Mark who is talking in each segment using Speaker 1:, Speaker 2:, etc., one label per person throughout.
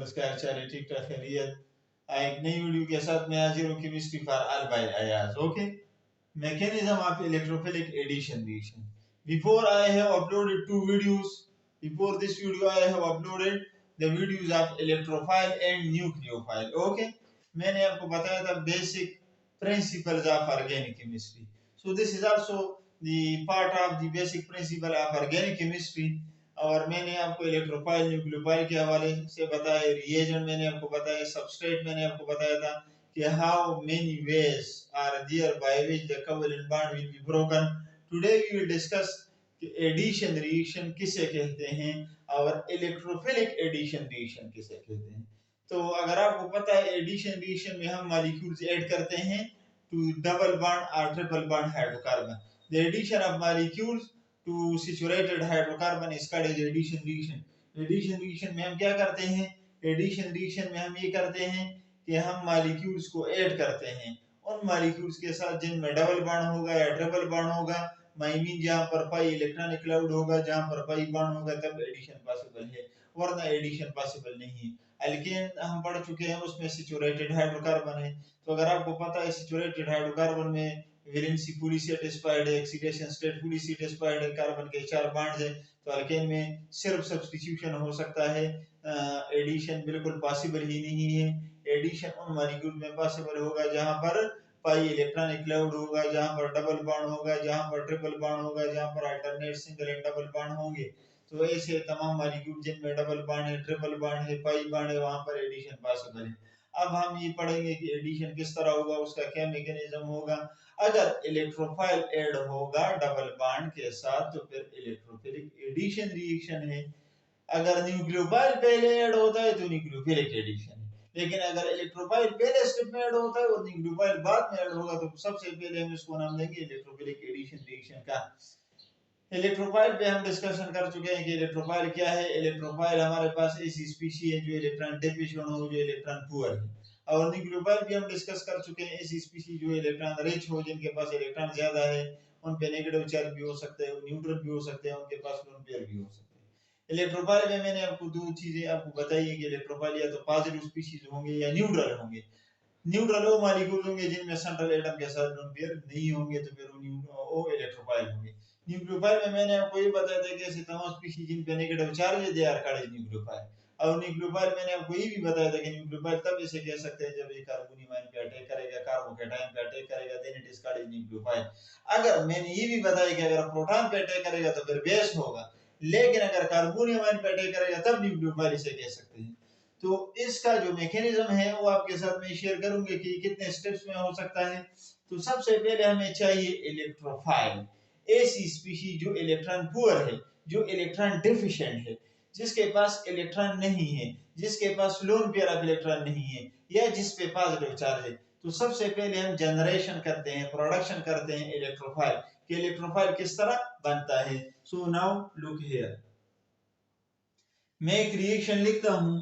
Speaker 1: नमस्कार, चलिए ठीक ठाक खैरियत। एक नई वीडियो के साथ मैं हाजिर हूँ chemistry for all by Ayaz. Okay, mechanism of electrophilic addition reaction. Before I have uploaded two videos. Before this video I have uploaded the videos of electrophile and nucleophile. Okay, मैंने आपको बताया था basic principles of organic chemistry. So this is also the part of the basic principle of organic chemistry. और मैंने आपको electrophile nucleophile के हवाले से बताया, रिएजेंट मैंने आपको बताया, सबस्ट्रेट मैंने आपको बताया था कि how many ways are there by which the covalent bond will be broken. Today we will discuss addition reaction किसे कहते हैं और इलेक्ट्रोफिलिक एडिशन रिएक्शन किसे कहते हैं। तो अगर आपको पता है एडिशन रिएक्शन में हम मॉलिक्यूल्स ऐड करते हैं टू डबल बॉन्ड और triple bond hydrocarbon. The addition of molecules to saturated hydrocarbon is called as addition reaction. Addition reaction में हम क्या करते हैं? एडिशन रिएक्शन में हम ये करते हैं कि हम मॉलिक्यूल्स को ऐड करते हैं उन मॉलिक्यूल्स के साथ जिनमें डबल बॉन्ड होगा या ट्रिपल बॉन्ड होगा। आई मीन जहां पर पाई इलेक्ट्रॉनिक क्लाउड होगा, जहां पर पाई बॉन्ड होगा, तब एडिशन पॉसिबल है, वरना एडिशन पॉसिबल नहीं है। एल्केन हम पढ़ चुके हैं, उसमें सैचुरेटेड हाइड्रोकार्बन है। तो अगर आपको पता है सैचुरेटेड हाइड्रोकार्बन में वैलेंसी पूरी सेटिस्फाइड है, ऑक्सीडेशन स्टेट पूरी सेटिस्फाइड है, कार्बन के 4 बॉन्ड्स है, तो अल्केन में सिर्फ सब्स्टिट्यूशन हो सकता है, एडिशन बिल्कुल पॉसिबल ही नहीं है। एडिशन उन मॉलिक्यूल में पॉसिबल होगा जहां पर पाई इलेक्ट्रॉनिक क्लाउड होगा, जहां पर डबल बॉन्ड होगा, जहां पर ट्रिपल बॉन्ड होगा, जहां पर alternate single and double bond होंगे। तो ऐसे तमाम मॉलिक्यूल जिनमें डबल बॉन्ड है, ट्रिपल बॉन्ड है, पाई बॉन्ड है, वहां पर एडिशन पॉसिबल है। अब हम ये पढ़ेंगे कि एडिशन किस तरह होगा, उसका क्या मैकेनिज्म होगा। अगर इलेक्ट्रोफाइल ऐड होगा डबल बॉन्ड के साथ तो फिर इलेक्ट्रोफिलिक एडिशन रिएक्शन है। अगर न्यूक्लियोफाइल पहले ऐड होता है तो न्यूक्लियोफिलिक एडिशन है। लेकिन अगर इलेक्ट्रोफाइल पहले स्टेप में ऐड होता है और न्यूक्लियोफाइल बाद में ऐड होगा तो सबसे पहले हम इसको नाम देंगे इलेक्ट्रोफिलिक एडिशन रिएक्शन का। इलेक्ट्रोफाइल पे हम डिस्कशन कर चुके हैं कि इलेक्ट्रोफाइल क्या है। इलेक्ट्रोफाइल हमारे पास ऐसी स्पीशी है जो इलेक्ट्रॉन डिफिशिएंट हो, जो इलेक्ट्रॉन पुअर है। और न्यूक्लियोफाइल भी हम डिस्कस कर चुके हैं, ऐसी स्पीशी जो इलेक्ट्रॉन रिच हो, जिनके पास इलेक्ट्रॉन ज्यादा है, उन पे नेगेटिव चार्ज भी हो सकते हैं, न्यूट्रल भी हो सकते हैं, उनके पास लोन पेयर भी हो सकते हैं। इलेक्ट्रोफाइल में मैंने आपको दो चीजें आपको बताई है कि इलेक्ट्रोफाइल या तो पॉजिटिव स्पीशीज होंगे या न्यूट्रल होंगे। न्यूट्रल वो मॉलिक्यूल होंगे जिनमें सेंट्रल एटम के साथ लोन पेयर नहीं होंगे, तो फिर वो इलेक्ट्रोफाइल होंगे। न्यूक्लियोफाइल में मैंने आपको ये बताया था कि ऐसे तमाम स्पीशीज जिन पे नेगेटिव चार्ज है they are called as nucleophile. और न्यूक्लियोफाइल मैंने आपको ये भी बताया था कि न्यूक्लियोफाइल तब इसे कह सकते हैं जब ये कार्बोनियम आयन पे अटैक करेगा, कार्बोकैटायन पे अटैक करेगा, then it is called as nucleophile. अगर मैंने ये भी बताया कि अगर प्रोटॉन पे अटैक करेगा तो फिर बेस होगा, लेकिन अगर कार्बोनियम आयन पे अटैक करेगा तब न्यूक्लियोफाइल इसे कह सकते हैं। तो इसका जो मैकेनिज्म है वो आपके साथ मैं शेयर करूंगा कि कितने स्टेप्स में हो सकता है। तो सबसे पहले हमें चाहिए इलेक्ट्रोफाइल, ऐसी स्पीशी जो इलेक्ट्रॉन पुअर है, जो इलेक्ट्रॉन डेफिशिएंट है, जिसके पास इलेक्ट्रॉन नहीं है, जिसके पास लोन पेयर ऑफ इलेक्ट्रॉन नहीं है, या जिस पे पॉजिटिव चार्ज है। तो सबसे पहले हम जनरेशन करते हैं, प्रोडक्शन करते हैं इलेक्ट्रोफाइल। कि इलेक्ट्रोफाइल किस तरह बनता है। सो नाउ लुक हियर, मैं एक रिएक्शन लिखता हूं,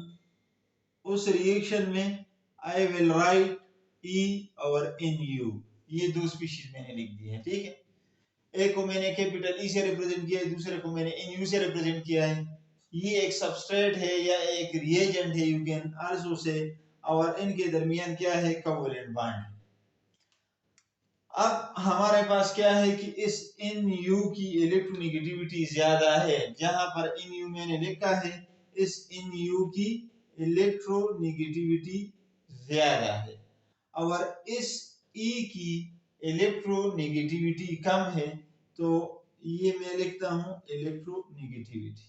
Speaker 1: उस रिएक्शन में आई विल राइट E और NU, ये दो स्पीशीज मैंने लिख दी है, ठीक है। एक को मैंने कैपिटल E से रिप्रेजेंट किया है, दूसरे को मैंने NU से रिप्रेजेंट किया है। ये एक सबस्ट्रेट है या एक रिएजेंट है, यू कैन आल्सो से, और इनके दरमियान क्या है, कोवेलेंट बॉन्ड। अब हमारे पास क्या है कि इस NU की इलेक्ट्रोनेगेटिविटी ज्यादा है, जहां पर NU मैंने लिखा है, इस NU की इलेक्ट्रोनेगेटिविटी ज्यादा है और इस E की इलेक्ट्रोनेगेटिविटी कम है। तो ये मैं लिखता हूं इलेक्ट्रोनेगेटिविटी।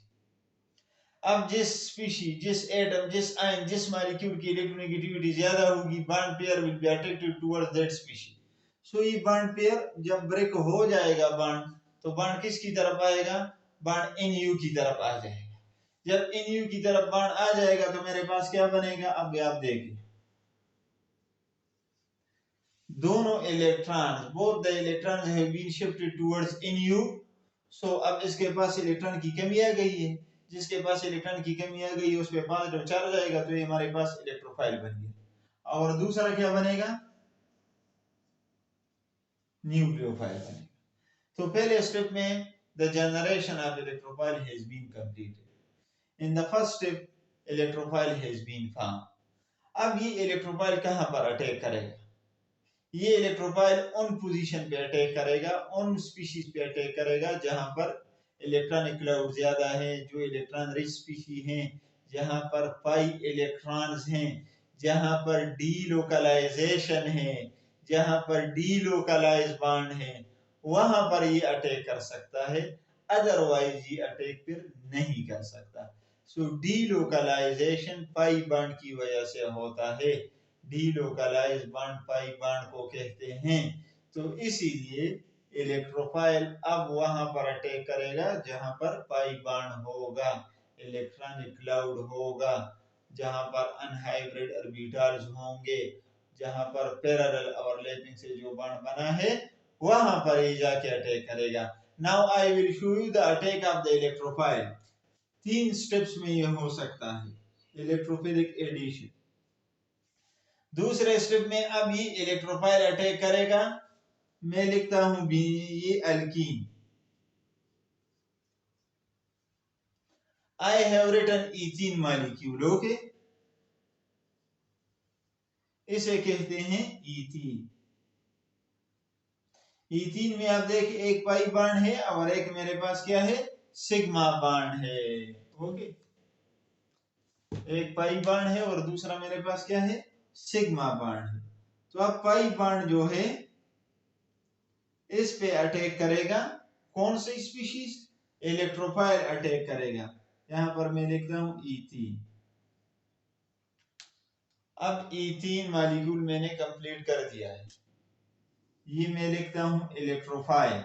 Speaker 1: अब जिस स्पीशी, जिस एटम, जिस आयन, जिस मॉलिक्यूल की इलेक्ट्रोनेगेटिविटी ज्यादा होगी, bond pair will be attracted towards that species. सो ये बॉन्ड पेयर जब ब्रेक हो जाएगा बॉन्ड, तो बॉन्ड किसकी तरफ आएगा, बॉन्ड NU की तरफ आ जाएगा। जब NU की तरफ बॉन्ड आ जाएगा तो मेरे पास क्या बनेगा, अब आप देखिए, दोनों electron, both the electrons have been shifted towards NU। So अब इसके पास इलेक्ट्रॉन की कमी आ गई है, जिसके पास इलेक्ट्रॉन की कमी आ गई है उस पे पॉजिटिव चार्ज आएगा, तो ये हमारे पास इलेक्ट्रोफाइल बन गया। और दूसरा क्या बनेगा, न्यूक्लियोफाइल बनेगा। तो पहले स्टेप में the generation of electrophile has been completed. In the first step electrophile has been found. अब ये इलेक्ट्रोफाइल कहां पर अटैक करेगा? ये इलेक्ट्रोफाइल उन पोजीशन पे अटैक करेगा, उन स्पीशीज पे अटैक करेगा जहां पर इलेक्ट्रॉनिक क्लाउड ज्यादा है, जो इलेक्ट्रॉन रिच स्पीशी हैं, जहां पर पाई इलेक्ट्रॉन्स हैं, जहां पर डीलोकलाइजेशन है, जहां पर डीलोकलाइज बॉन्ड है, वहां पर ये अटैक कर सकता है। अदरवाइज ये अटैक फिर नहीं कर सकता। सो डीलोकलाइजेशन पाई बॉन्ड की वजह से होता है। डीलोकलाइज बॉन्ड पाई बॉन्ड को कहते हैं। तो इसीलिए इलेक्ट्रोफाइल अब वहां पर अटैक करेगा जहां पर पाई बॉन्ड होगा, इलेक्ट्रॉनिक क्लाउड होगा, जहां पर अनहाइब्रिड ऑर्बिटल्स होंगे, जहां पर पैरेलल ओवरलैपिंग से जो बॉन्ड बना है वहां पर ये जाके अटैक करेगा। Now I will show you the attack of the electrophile. 3 steps में ये हो सकता है इलेक्ट्रोफिलिक एडिशन। दूसरे स्टेप में अब ये इलेक्ट्रोफाइल अटैक करेगा, मैं लिखता हूं बी, ये alkyne. I have written ethene molecule, okay? इसे कहते हैं ईथीन। ईथीन में आप देख एक पाई बॉन्ड है और एक मेरे पास क्या है, सिग्मा बॉन्ड है, ओके? एक पाई बॉन्ड है और दूसरा मेरे पास क्या है, सिग्मा बॉन्ड है। तो अब पाई बॉन्ड जो है इस पे अटैक करेगा, कौन सी स्पीशीज? इलेक्ट्रोफाइल अटैक करेगा। यहां पर मैं लिखता हूं ईथीन। अब ईथीन मॉलिक्यूल मैंने कंप्लीट कर दिया है, ये मैं लिखता हूं इलेक्ट्रोफाइल।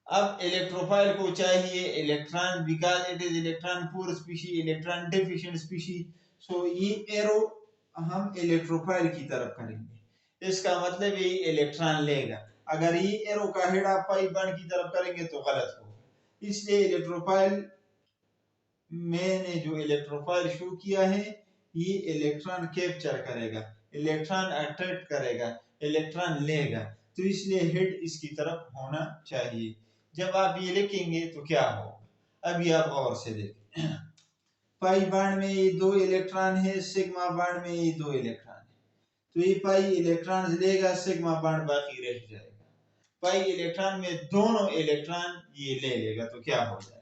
Speaker 1: अब इलेक्ट्रोफाइल को चाहिए electron, because it is electron poor species, electron deficient species. सो ये एरो हम इलेक्ट्रोफाइल की तरफ करेंगे, इसका मतलब ये इलेक्ट्रॉन लेगा। अगर ये एरो का हेड आप पाई बॉन्ड की तरफ करेंगे तो गलत होगा। इसलिए इलेक्ट्रोफाइल, मैंने जो इलेक्ट्रोफाइल शो किया है ये इलेक्ट्रॉन कैप्चर करेगा, इलेक्ट्रॉन अट्रैक्ट करेगा, इलेक्ट्रॉन लेगा। तो इसलिए हेड इसकी तरफ होना चाहिए। जब आप ये लिखेंगे तो क्या होगा, अभी आप और से देखें। पाई बॉन्ड में ये 2 इलेक्ट्रॉन है, सिग्मा बॉन्ड में ये 2 इलेक्ट्रॉन है। तो ये पाई इलेक्ट्रॉन लेगा, सिग्मा बॉन्ड बाकी रह जाएगा। पाई इलेक्ट्रॉन में दोनों इलेक्ट्रॉन ये ले लेगा तो क्या हो जाएगा,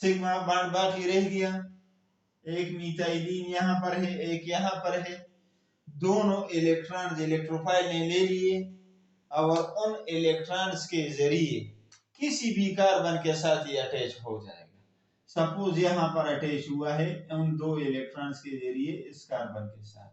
Speaker 1: सिग्मा बॉन्ड बाकी रह गया। एक मिथाइलिन यहाँ पर है, एक यहाँ पर है, दोनों इलेक्ट्रॉन्स इलेक्ट्रोफाइल ने ले लिए और उन इलेक्ट्रॉन्स के जरिए किसी भी कार्बन के साथ ये अटैच हो जाएगा। सपोज यहाँ पर अटैच हुआ है उन 2 इलेक्ट्रॉन्स के जरिए इस कार्बन के साथ।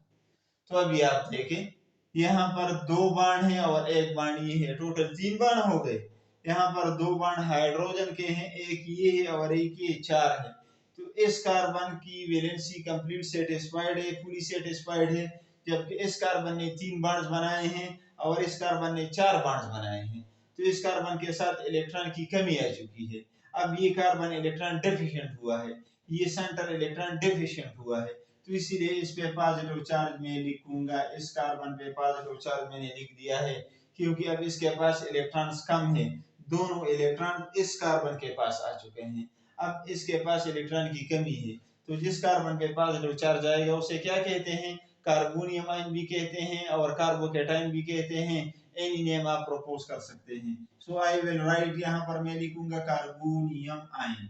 Speaker 1: तो अभी आप देखें यहाँ पर 2 बाण है और एक बाण ये है, टोटल 3 बाण हो गए। यहाँ पर 2 बाण हाइड्रोजन के हैं, एक ये है और एक ये, 4 है। तो इस कार्बन की वैलेंसी कंप्लीट सेटिस्फाइड है, फुली सेटिस्फाइड है। जबकि इस कार्बन ने 3 बाण बनाए हैं और इस कार्बन ने 4 बाण बनाए हैं। तो इस कार्बन के साथ इलेक्ट्रॉन की कमी आ चुकी है। अब ये कार्बन इलेक्ट्रॉन डेफिशिएंट हुआ है, ये सेंटर इलेक्ट्रॉन डेफिशिएंट हुआ है। तो इसीलिए इस पे पॉजिटिव चार्ज में लिखूंगा, इस कार्बन पे पॉजिटिव चार्ज मैंने लिख दिया है, क्योंकि अब इसके पास इलेक्ट्रॉन्स कम है। दोनों इलेक्ट्रॉन इस कार्बन के पास आ चुके हैं, अब इसके पास इलेक्ट्रॉन की कमी है। तो जिस कार्बन पे पॉजिटिव चार्ज आएगा उसे क्या कहते हैं, कार्बोनियम आयन भी कहते हैं और कार्बोकेटाइन भी कहते हैं। एनी नेम आप प्रपोज कर सकते हैं। सो आई विल राइट, यहाँ पर मैं लिखूंगा कार्बोनियम आयन,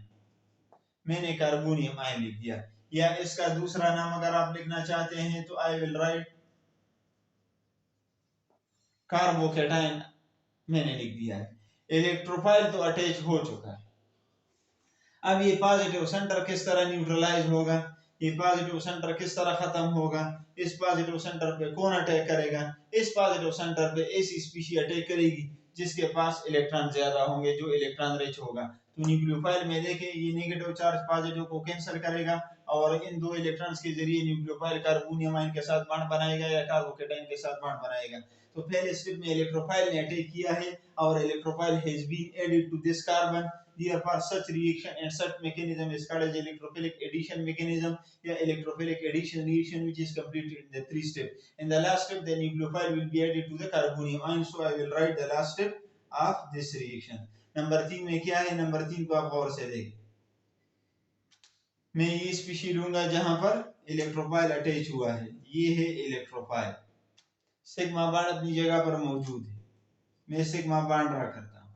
Speaker 1: मैंने कार्बोनियम आयन लिख दिया। या इसका दूसरा नाम अगर आप लिखना चाहते हैं तो आई विल राइट कार्बोकेटाइन, मैंने लिख दिया है। इलेक्ट्रोफाइल तो अटैच हो चुका है। अब ये पॉजिटिव सेंटर किस तरह न्यूट्रलाइज होगा, ये पॉजिटिव सेंटर किस तरह खत्म होगा, इस पॉजिटिव सेंटर पे कौन अटैक करेगा, इस पॉजिटिव सेंटर पे ऐसी स्पीशी अटैक करेगी जिसके पास इलेक्ट्रॉन ज्यादा होंगे, जो इलेक्ट्रॉन रिच होगा। तो न्यूक्लियोफाइल में देखें ये नेगेटिव चार्ज पॉजिटिव को कैंसिल करेगा और इन 2 इलेक्ट्रॉन्स के जरिए न्यूक्लियोफाइल कार्बोनियम आयन के साथ बॉन्ड बनाएगा या कार्बोकेटाइन के साथ बॉन्ड बनाएगा। तो पहले स्टेप में इलेक्ट्रोफाइल ने अटैक किया है और electrophile has been added to this carbon. Therefore, such reaction and such mechanism is called as electrophilic addition mechanism, या electrophilic addition reaction, which is completed in the 3 steps. In the last step, the nucleophile will be added to the carbonium ion. So I will write the last step of this reaction. Number 3 में क्या है, number 3 को आप गौर से देखें। मैं ये species लूंगा जहां पर इलेक्ट्रोफाइल अटैच हुआ है, ये है इलेक्ट्रोफाइल, सिग्मा बॉन्ड अपनी जगह पर मौजूद है, मैं सिग्मा बॉन्ड ड्रा करता हूं।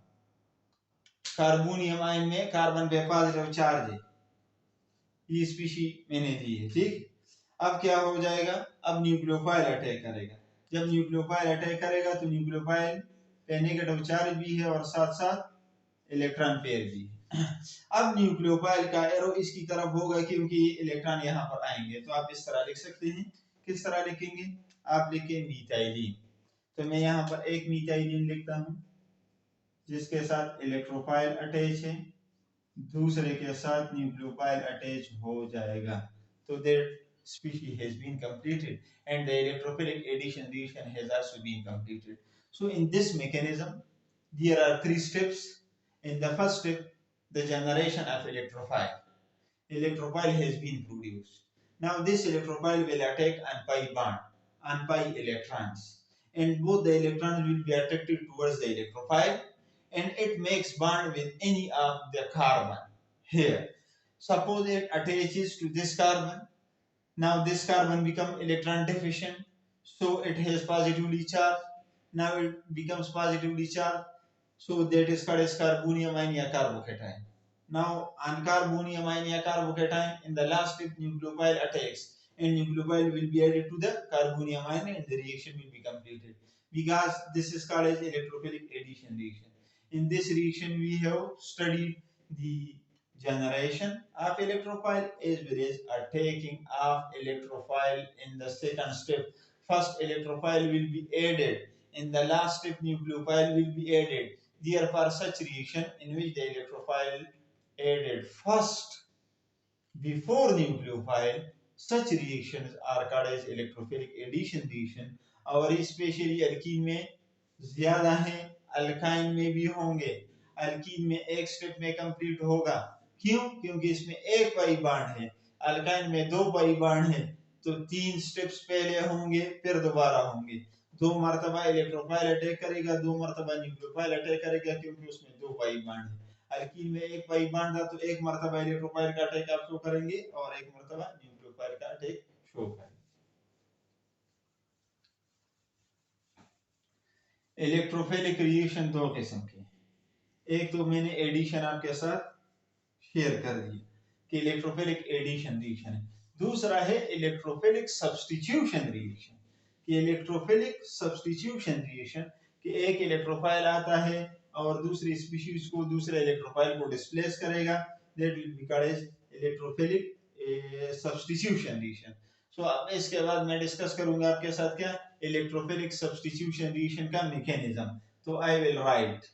Speaker 1: कार्बोनियम आयन में कार्बन पे पॉजिटिव चार्ज है, ये स्पीशी मैंने दी है, ठीक। अब क्या हो जाएगा, अब न्यूक्लियोफाइल अटैक करेगा। जब न्यूक्लियोफाइल अटैक करेगा तो न्यूक्लियोफाइल पे नेगेटिव चार्ज भी है और साथ साथ इलेक्ट्रॉन पेयर भी है। अब न्यूक्लियोफाइल का एरो इसकी तरफ होगा क्योंकि इलेक्ट्रॉन यहाँ पर आएंगे, तो आप इस तरह लिख सकते हैं। किस तरह लिखेंगे, आप लिखें मीथाइलिन, तो मैं यहाँ पर एक मीथाइलिन लिखता हूँ जिसके साथ इलेक्ट्रोफाइल अटैच है, दूसरे के साथ न्यूक्लियोफाइल अटैच हो जाएगा, तो that species has been completed and the electrophilic addition reaction has also been completed. So in this mechanism there are 3 steps. In the first step, the generation of electrophile. Electrophile has been produced. Now this electrophile will attack on pi bond, on pi electrons, and both the electrons will be attracted towards the electrophile, and it makes bond with any of the carbon here. Suppose it attaches to this carbon. Now this carbon becomes electron deficient, so it has positively charged. Now it becomes positively charged, so that is called as carbonium ion or carbocation. Now on carbonium ion or carbocation, in the last step nucleophile attacks, and nucleophile will be added to the carbonium ion and the reaction will be completed. Because this is called as electrophilic addition reaction. In this reaction we have studied the generation of electrophile as well as attacking of electrophile in the second step. First electrophile will be added, in the last step nucleophile will be added. Therefore such reaction in which the electrophile added first before nucleophile, such reactions are called as electrophilic addition reaction. और specially alkyne में ज्यादा है, alkyne में भी होंगे। Alkyne में एक step में कंप्लीट होगा, क्यों, क्योंकि इसमें एक पाई बॉन्ड है, अल्काइन में 2 पाई बॉन्ड है, तो 3 स्टेप्स पहले होंगे फिर दोबारा होंगे। 2 मरतबा इलेक्ट्रोफाइल अटैक करेगा, 2 मरतबा न्यूक्लियोफाइल अटैक करेगा, क्योंकि उसमें 2 पाई बॉन्ड है। अल्कीन में एक पाई बॉन्ड था तो एक मरतबा इलेक्ट्रोफाइल का अटैक आप शो करेंगे और एक मरतबा न्यूक्लियोफाइल का अटैक शो करेंगे। इलेक्ट्रोफिलिक रिएक्शन 2 किस्म के, एक तो मैंने एडिशन आपके साथ शेयर कर दी कि इलेक्ट्रोफिलिक एडिशन रिएक्शन है, दूसरा है इलेक्ट्रोफिलिक सब्स्टिट्यूशन रिएक्शन। कि इलेक्ट्रोफिलिक सब्स्टिट्यूशन रिएक्शन कि एक इलेक्ट्रोफाइल आता है और दूसरी स्पीशीज को, दूसरे इलेक्ट्रोफाइल को डिस्प्लेस करेगा, that will be called as electrophilic substitution reaction. So अब इसके बाद मैं डिस्कस करूंगा आपके साथ क्या, इलेक्ट्रोफिलिक सब्स्टिट्यूशन रिएक्शन का मैकेनिज्म। तो I will write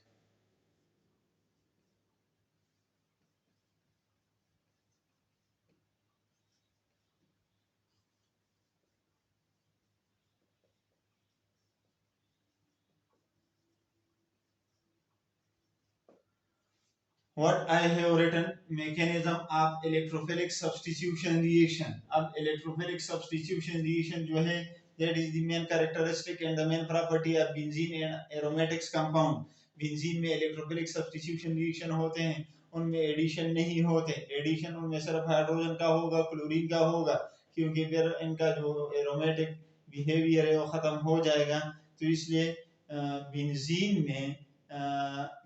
Speaker 1: what I have written mechanism of electrophilic substitution reaction. अब electrophilic substitution reaction जो है, that is the main characteristic and the main property of benzene and aromatics compound. Benzene में electrophilic substitution reaction होते हैं, उनमें addition नहीं होते, addition उनमें सिर्फ हाइड्रोजन का होगा, क्लोरीन का होगा, क्योंकि फिर इनका जो एरोमेटिक बिहेवियर है वो खत्म हो जाएगा। तो इसलिए बेंजीन में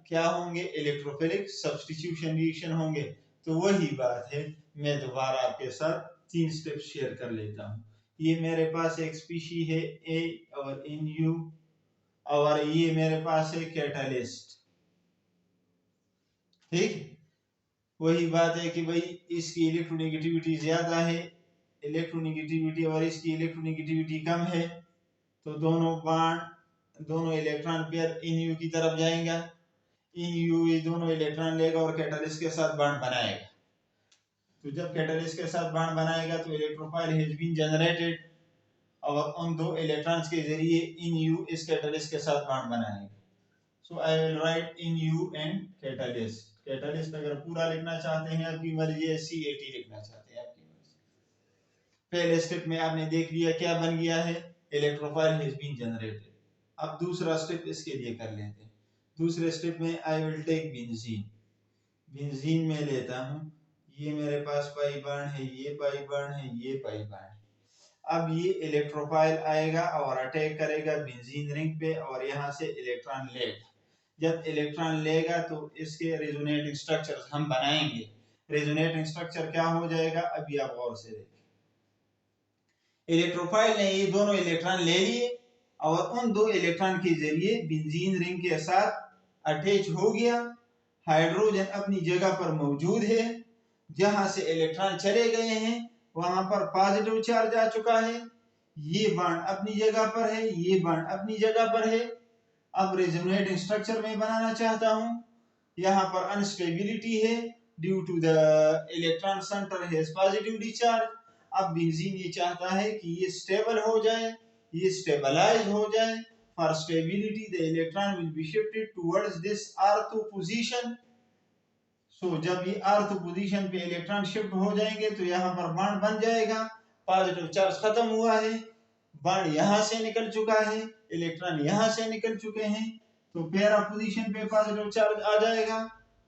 Speaker 1: क्या होंगे, इलेक्ट्रोफिलिक सब्स्टिट्यूशन रिएक्शन होंगे। तो वही बात है, मैं दोबारा आपके साथ 3 स्टेप शेयर कर लेता हूँ। ये मेरे पास एक स्पीशी है ए और इन यू, और ये मेरे पास है कैटलिस्ट, ठीक। वही बात है कि भाई इसकी इलेक्ट्रोनेगेटिविटी ज्यादा है, इलेक्ट्रोनेगेटिविटी और इसकी इलेक्ट्रोनेगेटिविटी कम है, तो दोनों बॉन्ड, दोनों इलेक्ट्रॉन पेयर इन यू की तरफ जाएंगे, इन यू ये दोनों इलेक्ट्रॉन लेगा और कैटलिस्ट के साथ बॉन्ड बनाएगा। तो जब कैटलिस्ट के साथ बॉन्ड बनाएगा तो इलेक्ट्रोफाइल हैज बीन जनरेटेड, और उन 2 इलेक्ट्रॉन्स के जरिए इन यू इस कैटलिस्ट के साथ बॉन्ड बनाएगा। So I will write in you and catalyst. Catalyst अगर पूरा लिखना चाहते हैं आपकी मर्जी है, CAT लिखना चाहते हैं आपकी मर्जी। पहले स्टेप में आपने देख लिया क्या बन गया है, इलेक्ट्रोफाइल हैज बीन जनरेटेड। अब दूसरा स्टेप इसके लिए कर लेते हैं। दूसरे स्टेप में I will take benzene, benzene में लेता हूँ, ये मेरे पास पाई बॉन्ड है, ये पाई बॉन्ड है, ये पाई बॉन्ड है। अब ये इलेक्ट्रोफाइल आएगा और अटैक करेगा बेंजीन रिंग पे और यहाँ से इलेक्ट्रॉन लेगा। जब इलेक्ट्रॉन लेगा तो इसके रेजोनेटिंग स्ट्रक्चर हम बनाएंगे। रेजोनेटिंग स्ट्रक्चर क्या हो जाएगा अभी आप गौर से देखिए। इलेक्ट्रोफाइल ने ये दोनों इलेक्ट्रॉन ले लिए और उन दो इलेक्ट्रॉन के जरिए बेंजीन रिंग के साथ अटैच हो गया। हाइड्रोजन अपनी जगह पर मौजूद है, जहां से इलेक्ट्रॉन चले गए हैं वहां पर पॉजिटिव चार्ज आ चुका है। ये बॉन्ड अपनी जगह पर है, ये बॉन्ड अपनी जगह पर है। अब रेजोनेटिंग स्ट्रक्चर में बनाना चाहता हूं, यहाँ पर अनस्टेबिलिटी है due to the electron center has positively charged. अब बेंजीन ये चाहता है कि ये स्टेबल हो जाए, ये स्टेबलाइज हो जाए। For stability the electron will be shifted towards this R2 position. सो जब ये अर्थ पोजीशन पे इलेक्ट्रॉन शिफ्ट हो जाएंगे तो यहाँ पर बॉन्ड बन जाएगा। पॉजिटिव चार्ज खत्म हुआ है, बॉन्ड यहाँ से निकल चुका है, इलेक्ट्रॉन यहाँ से निकल चुके हैं, तो पैरा पोजीशन पे पॉजिटिव चार्ज आ जाएगा।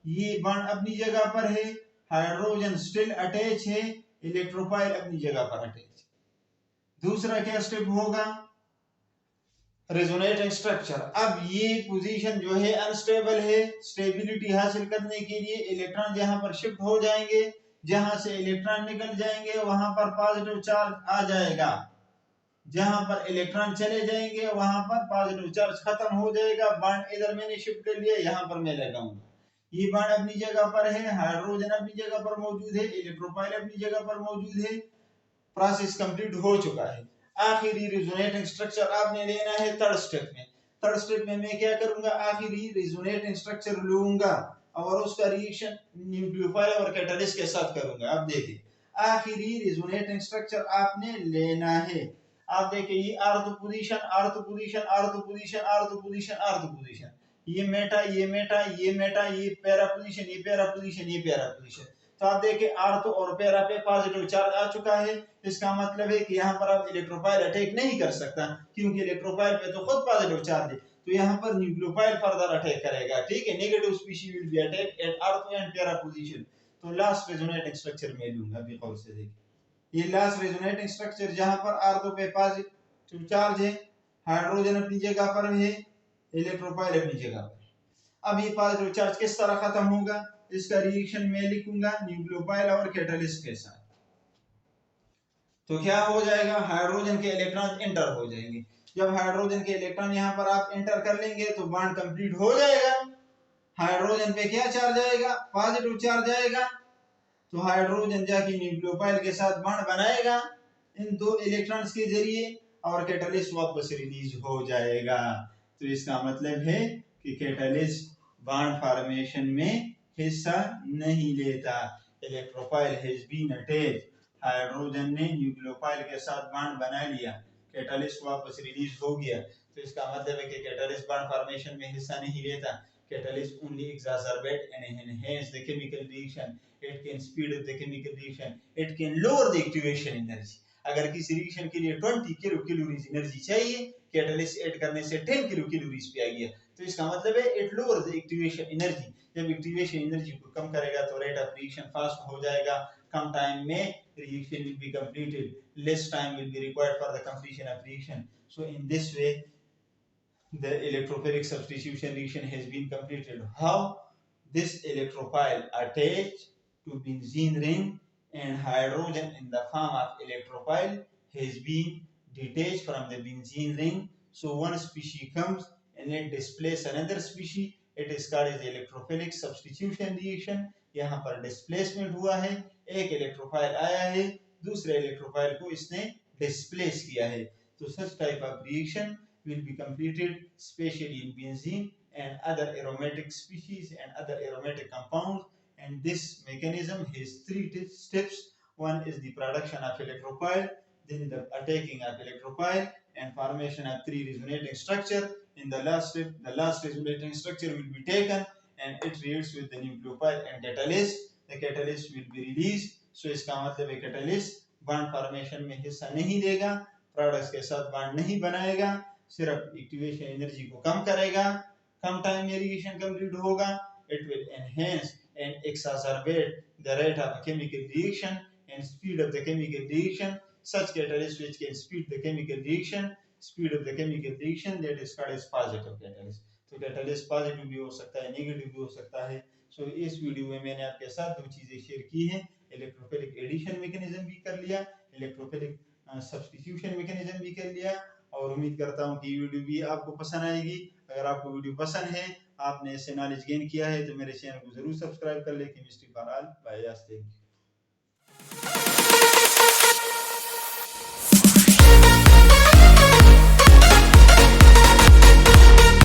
Speaker 1: ये बॉन्ड अपनी जगह पर है, हाइड्रोजन स्टिल अटैच है, इलेक्ट्रोफाइल अपनी जगह पर अटैच। दूसरा क्या स्टेप होगा, रेजोनेटिंग स्ट्रक्चर। अब ये पोजीशन जो है अनस्टेबल है, स्टेबिलिटी हासिल करने के लिए इलेक्ट्रॉन जहां पर शिफ्ट हो जाएंगे, जहां से इलेक्ट्रॉन निकल जाएंगे वहां पर पॉजिटिव चार्ज आ जाएगा। जहां पर इलेक्ट्रॉन चले जाएंगे वहां पर पॉजिटिव चार्ज खत्म हो जाएगा। बॉन्ड इधर मैंने शिफ्ट कर लिया, यहाँ पर मैं लगाऊंगा। ये बॉन्ड अपनी जगह पर है, हाइड्रोजन अपनी जगह पर मौजूद है, इलेक्ट्रोफाइल अपनी जगह पर मौजूद है। प्रोसेस कंप्लीट हो चुका है। आखिरी रेजोनेटिंग स्ट्रक्चर आपने लेना है थर्ड स्टेप में। थर्ड स्टेप में मैं क्या करूंगा, आखिरी रेजोनेटिंग स्ट्रक्चर लूंगा और उसका रिएक्शन न्यूक्लियोफाइल और कैटलिस्ट के साथ करूंगा। अब देखिए आखिरी रेजोनेटिंग स्ट्रक्चर आपने लेना है। आप देखिए ये अर्थ पोजीशन, अर्थ पोजीशन, अर्थ पोजीशन, अर्थ पोजीशन, अर्थ पोजीशन, ये मेटा, ये मेटा, ये मेटा, ये पैरा पोजीशन, ये पैरा पोजीशन, ये पैरा पोजीशन। तो आप देखिए अर्थ और पैरा पे पॉजिटिव चार्ज आ चुका है। इसका मतलब है कि यहाँ पर अब इलेक्ट्रोफाइल अटैक नहीं कर सकता, क्योंकि इलेक्ट्रोफाइल पे तो खुद पॉजिटिव चार्ज है। तो यहाँ पर न्यूक्लियोफाइल फर्दर अटैक करेगा, ठीक है। Negative species will be attack eight earth and para position. तो लास्ट रेजोनेटिंग स्ट्रक्चर में लूंगा अभी गौर से देखिए। ये लास्ट रेजोनेटिंग स्ट्रक्चर जहां पर R2 पे पॉजिटिव चार्ज है, हाइड्रोजन अपनी जगह पर है, इलेक्ट्रोफाइल अपनी जगह पर है। अब ये पॉजिटिव चार्ज किस तरह खत्म होगा, इसका रिएक्शन मैं लिखूंगा न्यूक्लियोफाइल और कैटलिस्ट के साथ। तो क्या हो जाएगा, हाइड्रोजन के इलेक्ट्रॉन इंटर हो जाएंगे। जब हाइड्रोजन के इलेक्ट्रॉन यहाँ पर आप इंटर कर लेंगे तो बॉन्ड कंप्लीट हो जाएगा। हाइड्रोजन पे क्या चार्ज आएगा, पॉजिटिव चार्ज आएगा। तो हाइड्रोजन जाके न्यूक्लियोफाइल के साथ बॉन्ड बनाएगा इन दो इलेक्ट्रॉन्स के जरिए और कैटलिस्ट वापस रिलीज हो जाएगा। तो इसका मतलब है कि कैटलिस्ट बॉन्ड फॉर्मेशन में हिस्सा नहीं लेता। Electrophile has been attached, hydrogen ने न्यूक्लियोफाइल के साथ बॉन्ड बना लिया, कैटलिस्ट वापस रिलीज हो गया। तो इसका मतलब है कि कैटलिस्ट बॉन्ड फॉर्मेशन में हिस्सा नहीं लेता। Catalyst only exacerbate and enhance the chemical reaction. It can speed up the chemical reaction. It can lower the activation energy. अगर किसी रिएक्शन के लिए 20 किलो कैलोरीज एनर्जी चाहिए, कैटलिस्ट ऐड करने से 10 किलो कैलोरीज पे आ गया। तो इसका मतलब है it lower the activation energy. जब एक्टिवेशन एनर्जी को कम करेगा तो रेट ऑफ रिएक्शन फास्ट हो जाएगा, कम टाइम में reaction will be completed, less time will be required for the completion of reaction. So in this way the electrophilic substitution reaction has been completed. How? This electrophile attached to benzene ring and hydrogen in the form of electrophile has been detached from the benzene ring. So one species comes and it displaces another species. It is called as electrophilic substitution reaction. यहाँ पर displacement हुआ है, एक electrophile आया है, दूसरे electrophile को इसने displace किया है। तो such type of reaction will be completed especially in benzene and other aromatic species and other aromatic compounds. And this mechanism has three steps. One is the production of electrophile, then the attacking of electrophile and formation of three resonating structure. In the last step, the last resonating structure will be taken and it reacts with the nucleophile and catalyst. The catalyst will be released. So इसका मतलब है catalyst bond formation में हिस्सा नहीं लेगा, products के साथ bond नहीं बनाएगा, सिर्फ एक्टिवेशन एनर्जी को कम करेगा कम टाइम में रिएक्शन कंप्लीट होगा, it will enhance and exacerbate the rate of chemical reaction and speed of the chemical reaction. Such catalyst which can speed the chemical reaction, speed of the chemical reaction, that is called as positive catalyst. तो catalyst positive भी हो सकता है, negative भी हो सकता है। सो इस वीडियो में मैंने आपके साथ दो चीजें शेयर की हैं, इलेक्ट्रोफिलिक एडिशन मैकेनिज्म भी कर लिया, इलेक्ट्रोफिलिक सब्स्टिट्यूशन मैकेनिज्म भी कर लिया, और उम्मीद करता हूँ कि वीडियो भी आपको पसंद आएगी। अगर आपको वीडियो पसंद है, आपने इससे नॉलेज गेन किया है, तो मेरे चैनल को जरूर सब्सक्राइब कर ले। Chemistry for all by yes, thank you.